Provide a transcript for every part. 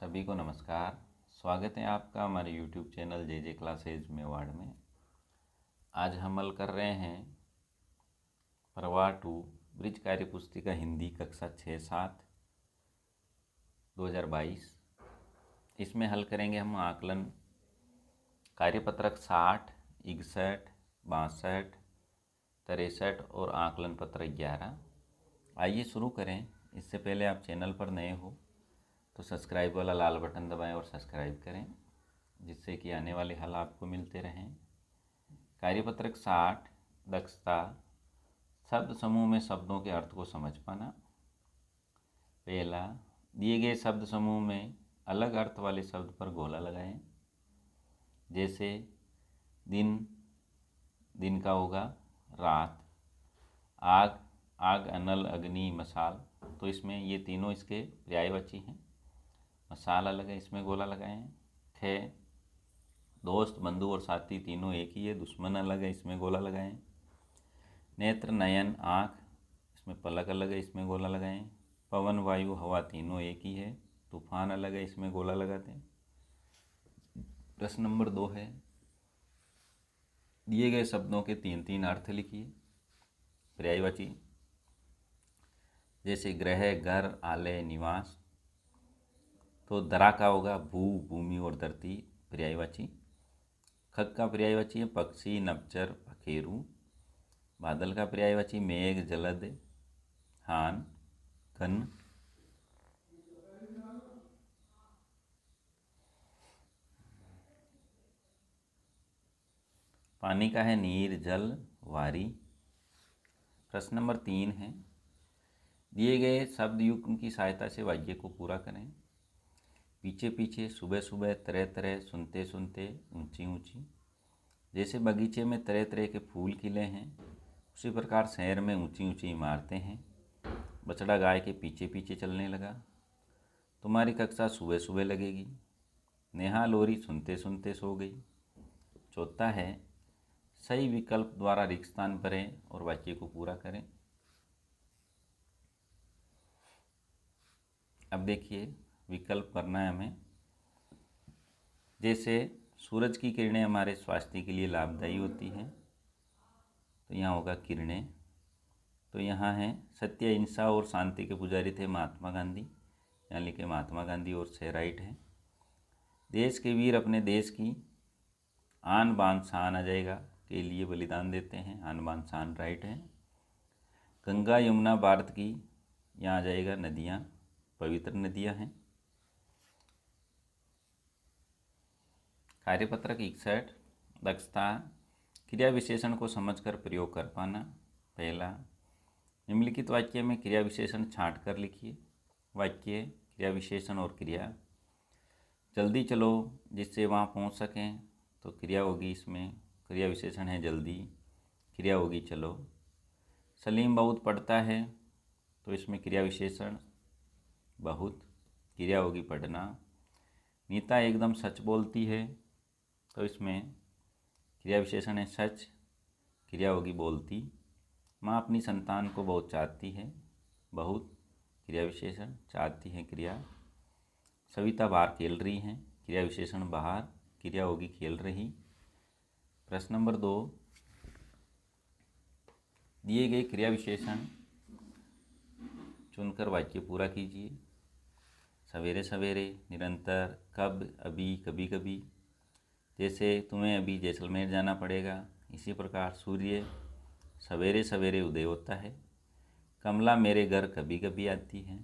सभी को नमस्कार। स्वागत है आपका हमारे YouTube चैनल जे क्लासेज मेवाड़ में। आज हम हल कर रहे हैं प्रवाह 2 ब्रिज कार्य पुस्तिका हिंदी कक्षा 6-7 2022। इसमें हल करेंगे हम आकलन कार्यपत्रक 60, 61, 62, 63 और आकलन पत्रक 11। आइए शुरू करें। इससे पहले आप चैनल पर नए हो तो सब्सक्राइब वाला लाल बटन दबाएं और सब्सक्राइब करें, जिससे कि आने वाले हल आपको मिलते रहें। कार्यपत्रक 60 दक्षता शब्द समूह में शब्दों के अर्थ को समझ पाना। पहला, दिए गए शब्द समूह में अलग अर्थ वाले शब्द पर गोला लगाएं। जैसे दिन, दिन का होगा रात। आग, आग, अनल, अग्नि, मसाल, तो इसमें ये तीनों इसके पर्यायवाची हैं। मसाल अलग है, इसमें गोला लगाएं। थे, दोस्त, बंधु और साथी तीनों एक ही है। दुश्मन अलग है, इसमें गोला लगाएं। नेत्र, नयन, आँख, इसमें पलक अलग है, इसमें गोला लगाएं। पवन, वायु, हवा तीनों एक ही है। तूफान अलग है, इसमें गोला लगाते हैं। प्रश्न नंबर 2 है, दिए गए शब्दों के 3-3 अर्थ लिखिए पर्यायवाची। जैसे ग्रह, घर, आलय, निवास, तो दरा का होगा भू, भूमि और धरती पर्यायवाची। खग का पर्यायवाची है पक्षी, नपचर, पखेरु। बादल का पर्यायवाची मेघ, जलद, हान, घन। पानी का है नीर, जल, वारी। प्रश्न नंबर 3 है, दिए गए शब्द युग्म की सहायता से वाक्य को पूरा करें। पीछे पीछे, सुबह सुबह, तरह तरह, सुनते सुनते, ऊंची ऊंची। जैसे बगीचे में तरह तरह के फूल खिले हैं, उसी प्रकार शहर में ऊंची ऊंची इमारतें हैं। बछड़ा गाय के पीछे पीछे चलने लगा। तुम्हारी कक्षा सुबह सुबह लगेगी। नेहा लोरी सुनते सुनते सो गई। चौथा है, सही विकल्प द्वारा रिक्त स्थान भरें और वाक्य को पूरा करें। अब देखिए, विकल्प करना है हमें। जैसे सूरज की किरणें हमारे स्वास्थ्य के लिए लाभदायी होती हैं, तो यहाँ होगा किरणें। तो यहाँ है सत्य, अहिंसा और शांति के पुजारी थे महात्मा गांधी, यहाँ लिखे महात्मा गांधी और छह राइट है। देश के वीर अपने देश की आन बान शान आ जाएगा के लिए बलिदान देते हैं, आन बान शान राइट है। गंगा, यमुना भारत की, यहाँ आ जाएगा नदियाँ, पवित्र नदियाँ हैं। कार्यपत्रक 61 दक्षता क्रिया विशेषण को समझकर प्रयोग कर पाना। पहला, निम्नलिखित वाक्य में क्रिया विशेषण छांट कर लिखिए। वाक्य, क्रिया विशेषण और क्रिया। जल्दी चलो जिससे वहाँ पहुँच सकें, तो क्रिया होगी इसमें, क्रिया विशेषण है जल्दी, क्रिया होगी चलो। सलीम बहुत पढ़ता है, तो इसमें क्रिया विशेषण बहुत, क्रिया होगी पढ़ना। नीता एकदम सच बोलती है, तो इसमें क्रिया विशेषण है सच, क्रिया होगी बोलती। माँ अपनी संतान को बहुत चाहती है, बहुत, क्रिया विशेषण, चाहती है क्रिया। सविता बाहर खेल रही हैं, क्रिया विशेषण बाहर, क्रिया होगी खेल रही। प्रश्न नंबर 2, दिए गए क्रिया विशेषण चुनकर वाक्य पूरा कीजिए। सवेरे सवेरे, निरंतर, कब, अभी, कभी कभी। जैसे तुम्हें अभी जैसलमेर जाना पड़ेगा, इसी प्रकार सूर्य सवेरे सवेरे उदय होता है। कमला मेरे घर कभी कभी आती है।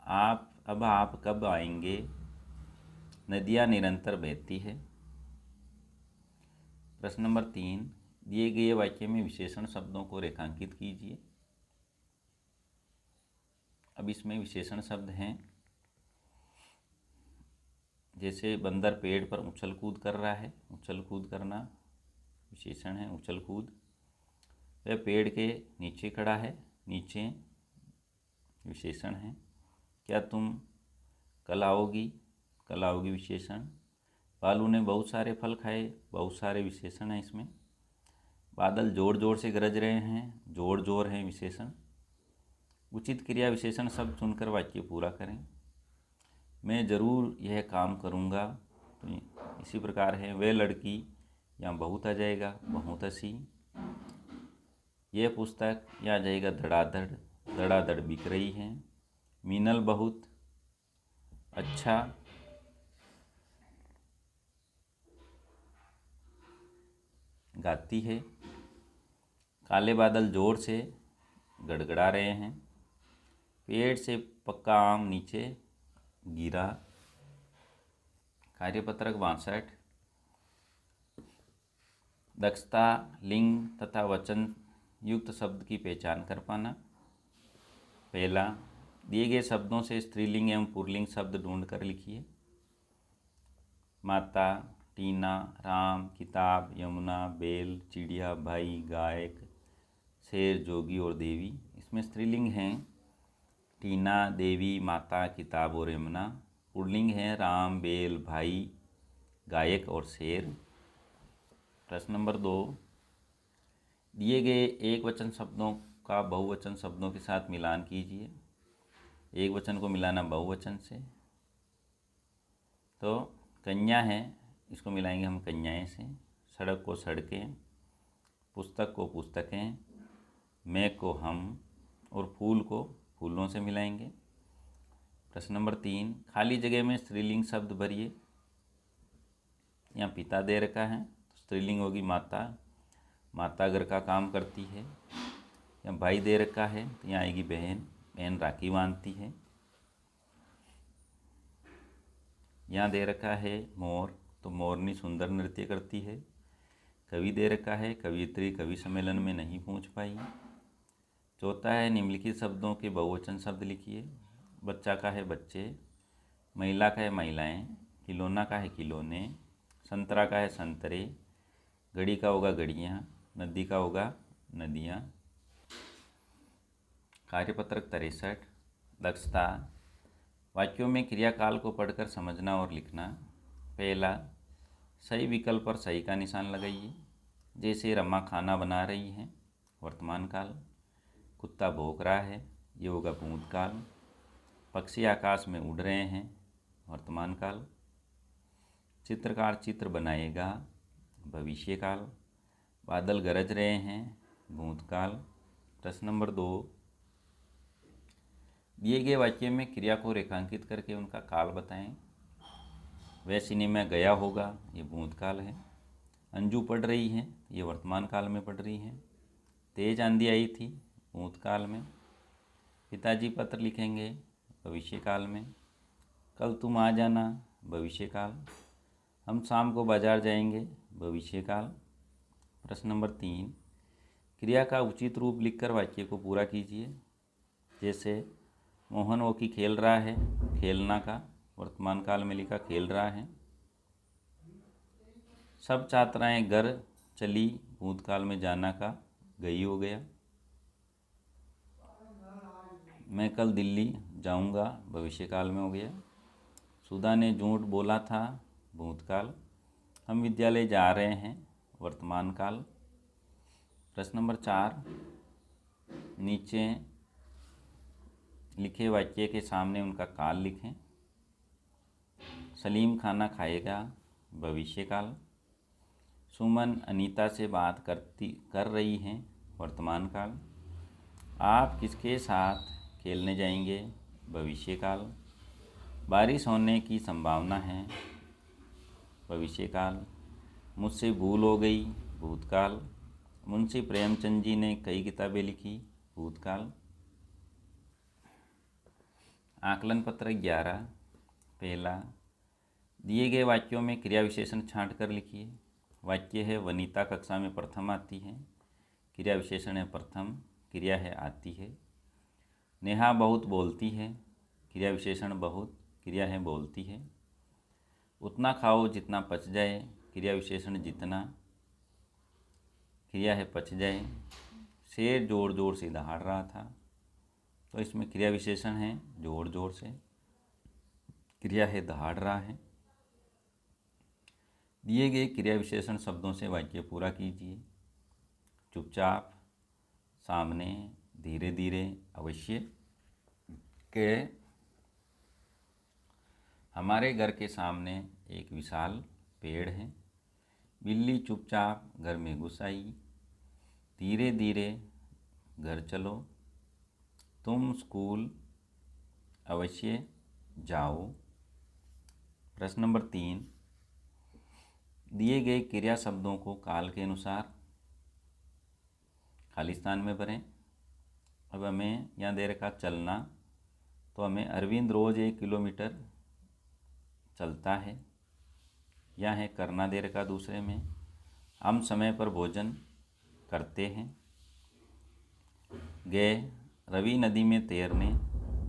आप कब आएंगे। नदियाँ निरंतर बहती है। प्रश्न नंबर 3, दिए गए वाक्य में विशेषण शब्दों को रेखांकित कीजिए। अब इसमें विशेषण शब्द हैं, जैसे बंदर पेड़ पर उछल कूद कर रहा है, उछल कूद करना विशेषण है, उछल कूद। वह पेड़ के नीचे खड़ा है, नीचे विशेषण है। क्या तुम कल आओगी, कल आओगी विशेषण। बालू ने बहुत सारे फल खाए, बहुत सारे विशेषण है इसमें। बादल जोर जोर से गरज रहे हैं, जोर जोर है विशेषण। उचित क्रिया विशेषण शब्द चुनकर वाक्य पूरा करें। मैं ज़रूर यह काम करूँगा। तो इसी प्रकार है, वे लड़की, यहाँ बहुत आ जाएगा, बहुत हंसी। यह पुस्तक, यहाँ आ जाएगा धड़ाधड़, धड़ाधड़ बिक रही है। मीनल बहुत अच्छा गाती है। काले बादल ज़ोर से गड़गड़ा रहे हैं। पेड़ से पक्का आम नीचे गिरा। कार्यपत्रक 62। दक्षता, लिंग तथा वचन युक्त शब्द की पहचान कर पाना। पहला, दिए गए शब्दों से स्त्रीलिंग एवं पुल्लिंग शब्द ढूंढ कर लिखिए। माता, टीना, राम, किताब, यमुना, बैल, चिड़िया, भाई, गायक, शेर, जोगी और देवी। इसमें स्त्रीलिंग हैं टीना, देवी, माता, किताब और यमुना। पुल्लिंग है राम, बैल, भाई, गायक और शेर। प्रश्न नंबर 2, दिए गए एक वचन शब्दों का बहुवचन शब्दों के साथ मिलान कीजिए। एक वचन को मिलाना बहुवचन से। तो कन्या है, इसको मिलाएंगे हम कन्याएं से। सड़क को सड़कें, पुस्तक को पुस्तकें, मैं को हम और फूल को फूलों से मिलाएंगे। प्रश्न नंबर 3, खाली जगह में स्त्रीलिंग शब्द भरिए। यहाँ पिता दे रखा है, तो स्त्रीलिंग होगी माता, माता घर का काम करती है। यहाँ भाई दे रखा है, तो यहाँ आएगी बहन, बहन राखी बांधती है। यहाँ दे रखा है मोर, तो मोरनी सुंदर नृत्य करती है। कवि दे रखा है, कवियत्री कवि सम्मेलन में नहीं पहुँच पाई। चौथा है, निम्नलिखित शब्दों के बहुवचन शब्द लिखिए। बच्चा का है बच्चे, महिला का है महिलाएं, खिलौना का है खिलौने, संतरा का है संतरे, घड़ी का होगा घड़ियाँ, नदी का होगा नदियाँ। कार्यपत्रक 63। दक्षता, वाक्यों में क्रियाकाल को पढ़कर समझना और लिखना। पहला, सही विकल्प पर सही का निशान लगाइए। जैसे रमा खाना बना रही हैं, वर्तमान काल। कुत्ता भौंक रहा है, ये होगा भूतकाल। पक्षी आकाश में उड़ रहे हैं, वर्तमान काल। चित्रकार चित्र बनाएगा, भविष्यकाल। बादल गरज रहे हैं, भूतकाल। प्रश्न नंबर 2, दिए गए वाक्य में क्रिया को रेखांकित करके उनका काल बताएं। वह सिनेमा गया होगा, ये भूतकाल है। अंजू पढ़ रही हैं, ये वर्तमान काल में पढ़ रही हैं। तेज आंधी आई थी, भूतकाल में। पिताजी पत्र लिखेंगे, भविष्यकाल में। कल तुम आ जाना, भविष्यकाल। हम शाम को बाजार जाएंगे, भविष्यकाल। प्रश्न नंबर 3, क्रिया का उचित रूप लिखकर वाक्य को पूरा कीजिए। जैसे मोहन हॉकी खेल रहा है, खेलना का वर्तमान काल में लिखा खेल रहा है। सब छात्राएं घर चली, भूतकाल में जाना का गई हो गया। मैं कल दिल्ली जाऊंगा, भविष्यकाल में हो गया। सुधा ने झूठ बोला था, भूतकाल। हम विद्यालय जा रहे हैं, वर्तमान काल। प्रश्न नंबर 4, नीचे लिखे वाक्य के सामने उनका काल लिखें। सलीम खाना खाएगा, भविष्यकाल। सुमन अनीता से बात कर रही हैं, वर्तमान काल। आप किसके साथ खेलने जाएंगे, भविष्यकाल। बारिश होने की संभावना है, भविष्यकाल। मुझसे भूल हो गई, भूतकाल। मुंशी प्रेमचंद जी ने कई किताबें लिखी, भूतकाल। आकलन पत्र 11। पहला, दिए गए वाक्यों में क्रिया विशेषण छांट कर लिखिए। वाक्य है वनीता कक्षा में प्रथम आती है, क्रिया विशेषण है प्रथम, क्रिया है आती है। नेहा बहुत बोलती है, क्रिया विशेषण बहुत, क्रिया है बोलती है। उतना खाओ जितना पच जाए, क्रिया विशेषण जितना, क्रिया है पच जाए। शेर जोर जोर से दहाड़ रहा था, तो इसमें क्रिया विशेषण है जोर जोर से, क्रिया है दहाड़ रहा है। दिए गए क्रिया विशेषण शब्दों से वाक्य पूरा कीजिए। चुपचाप, सामने, धीरे धीरे, अवश्य के। हमारे घर के सामने एक विशाल पेड़ है। बिल्ली चुपचाप घर में घुस आई। धीरे धीरे घर चलो, तुम स्कूल अवश्य जाओ। प्रश्न नंबर 3, दिए गए क्रिया शब्दों को काल के अनुसार खाली स्थान में भरें। अब हमें यहाँ दे रखा चलना, तो हमें अरविंद रोज 1 किलोमीटर चलता है। यहाँ है करना दे रखा दूसरे में, हम समय पर भोजन करते हैं। गए, रवि नदी में तैरने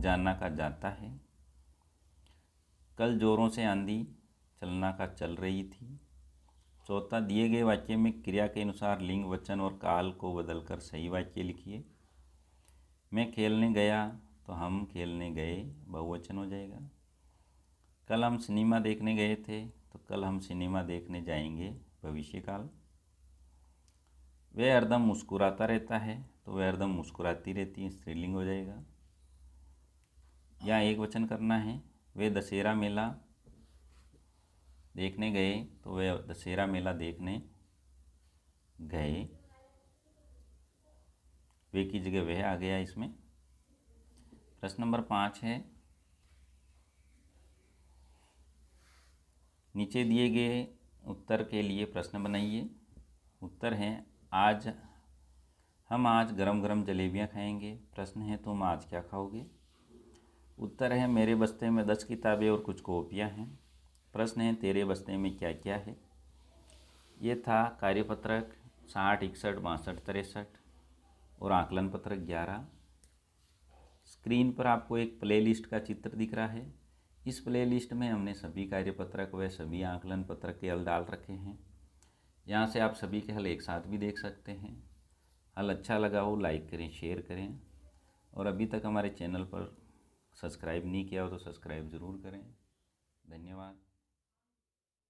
जाना का जाता है। कल जोरों से आंधी चलना का चल रही थी। चौथा, दिए गए वाक्य में क्रिया के अनुसार लिंग, वचन और काल को बदलकर सही वाक्य लिखिए। मैं खेलने गया, तो हम खेलने गए बहुवचन हो जाएगा। कल हम सिनेमा देखने गए थे, तो कल हम सिनेमा देखने जाएंगे भविष्यकाल। वह हरदम मुस्कुराता रहता है, तो वह हरदम मुस्कुराती रहती है, स्त्रीलिंग हो जाएगा। यहाँ एक वचन करना है। वे दशहरा मेला देखने गए, तो वे दशहरा मेला देखने गए। वे की जगह वह आ गया इसमें। प्रश्न नंबर 5 है, नीचे दिए गए उत्तर के लिए प्रश्न बनाइए। उत्तर है, हम आज गरम गरम जलेबियाँ खाएंगे। प्रश्न है, तुम आज क्या खाओगे? उत्तर है, मेरे बस्ते में 10 किताबें और कुछ कॉपियाँ हैं। प्रश्न है, तेरे बस्ते में क्या क्या है? ये था कार्यपत्रक 60, 61, 62, 63 और आकलन पत्रक 11। स्क्रीन पर आपको एक प्लेलिस्ट का चित्र दिख रहा है। इस प्लेलिस्ट में हमने सभी कार्यपत्रक व सभी आकलन पत्रक के हल डाल रखे हैं। यहाँ से आप सभी के हल एक साथ भी देख सकते हैं। हल अच्छा लगा हो लाइक करें, शेयर करें, और अभी तक हमारे चैनल पर सब्सक्राइब नहीं किया हो तो सब्सक्राइब ज़रूर करें। धन्यवाद।